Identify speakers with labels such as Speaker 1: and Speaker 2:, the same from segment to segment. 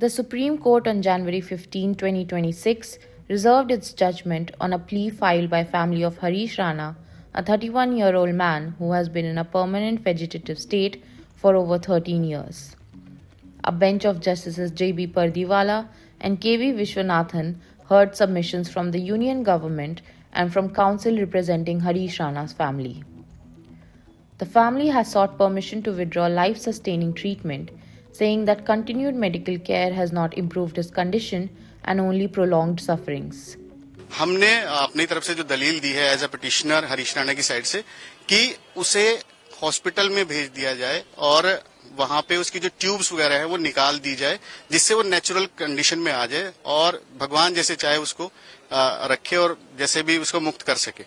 Speaker 1: The Supreme Court on January 15, 2026 reserved its judgment on a plea filed by family of Harish Rana, a 31-year-old man who has been in a permanent vegetative state for over 13 years. A bench of Justices J.B. Pardiwala and K.V. Vishwanathan heard submissions from the union government and from counsel representing Harish Rana's family. The family has sought permission to withdraw life-sustaining treatment, saying that continued medical care has not improved his condition and only prolonged sufferings.
Speaker 2: हमने अपनी तरफ से जो दलील दी है as a petitioner Harish Rana की side से कि उसे हॉस्पिटल में भेज दिया जाए और वहां पे उसकी जो ट्यूब्स वगैरह है वो निकाल दी जाए जिससे वो नेचुरल कंडीशन में आ जाए और भगवान जैसे चाहे उसको रखे और जैसे भी उसको मुक्त कर सके।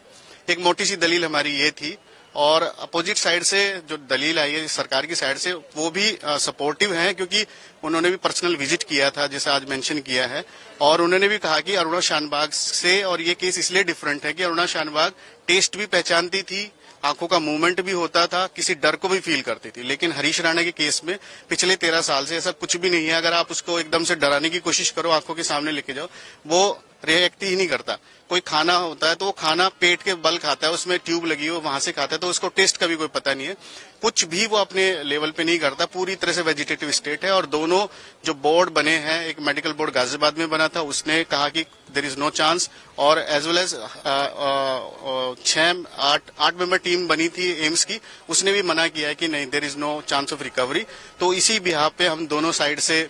Speaker 2: एक मोटी सी दलील हमारी ये थी और अपोजिट साइड से जो दलील आई है सरकार की साइड से वो भी सपोर्टिव है क्योंकि उन्होंने भी पर्सनल विजिट किया था जैसे आज मेंशन किया है और उन्होंने भी कहा कि अरुणा शानबाग से और ये केस इसलिए डिफरेंट है कि अरुणा शानबाग टेस्ट भी पहचानती थी, आंखों का मूवमेंट भी होता था, किसी डर को भी फील करती थी। लेकिन हरीश राणा के केस में पिछले 13 साल से ऐसा कुछ भी नहीं है। अगर आप उसको एकदम से डराने की कोशिश करो, आंखों के सामने लेके जाओ, वो रिएक्ट ही नहीं करता। कोई खाना होता है तो वो खाना पेट के बल खाता है, उसमें ट्यूब लगी हो वहां से खाता है, तो उसको टेस्ट का भी कोई पता नहीं है, कुछ भी वो अपने लेवल पे नहीं करता, पूरी तरह से वेजिटेटिव स्टेट है। और दोनों जो बोर्ड बने हैं, एक मेडिकल बोर्ड गाजियाबाद में बना था, उसने कहा कि देयर इज नो चांस, और as well as 6-8 member team बनी थी एम्स की, उसने भी मना किया है कि नहीं, there is no chance of recovery. तो इसी बिहाफ पे हम दोनों साइड से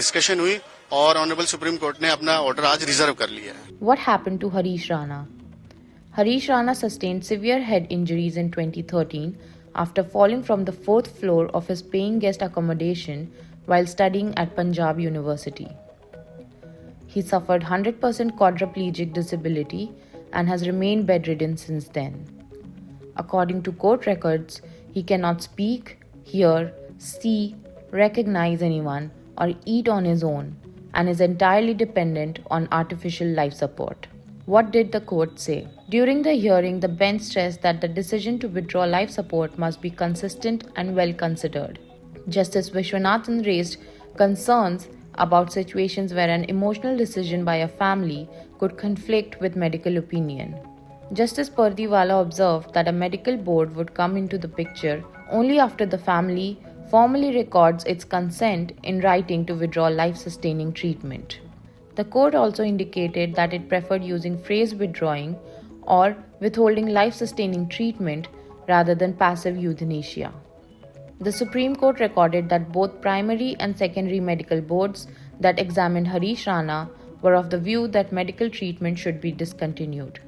Speaker 2: डिस्कशन हुई और ऑनरेबल सुप्रीम कोर्ट ने अपना ऑर्डर आज रिजर्व कर लिया है।
Speaker 1: What happened to Harish Rana? Harish Rana sustained severe head injuries in 2013 after falling from the 4th floor of his paying guest accommodation while studying at Punjab University. He suffered 100% quadriplegic disability and has remained bedridden since then. According to court records, he cannot speak, hear, see, recognize anyone, or eat on his own, and is entirely dependent on artificial life support. What did the court say? During the hearing, the bench stressed that the decision to withdraw life support must be consistent and well considered. Justice Vishwanathan raised concerns about situations where an emotional decision by a family could conflict with medical opinion. Justice Pardiwala observed that a medical board would come into the picture only after the family formally records its consent in writing to withdraw life-sustaining treatment. The court also indicated that it preferred using phrase withdrawing or withholding life-sustaining treatment rather than passive euthanasia. The Supreme Court recorded that both primary and secondary medical boards that examined Harish Rana were of the view that medical treatment should be discontinued.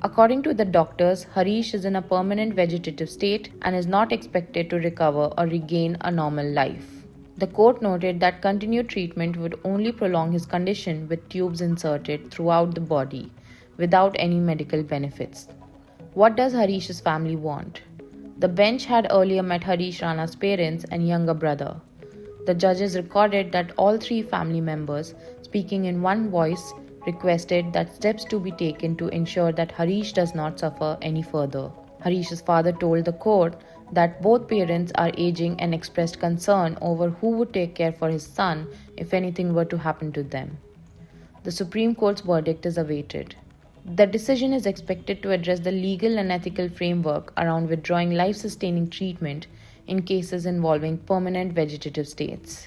Speaker 1: According to the doctors, Harish is in a permanent vegetative state and is not expected to recover or regain a normal life. The court noted that continued treatment would only prolong his condition with tubes inserted throughout the body without any medical benefits. What does Harish's family want? The bench had earlier met Harish Rana's parents and younger brother. The judges recorded that all three family members, speaking in one voice, requested that steps to be taken to ensure that Harish does not suffer any further. Harish's father told the court that both parents are aging and expressed concern over who would take care for his son if anything were to happen to them. The Supreme Court's verdict is awaited. The decision is expected to address the legal and ethical framework around withdrawing life-sustaining treatment in cases involving permanent vegetative states.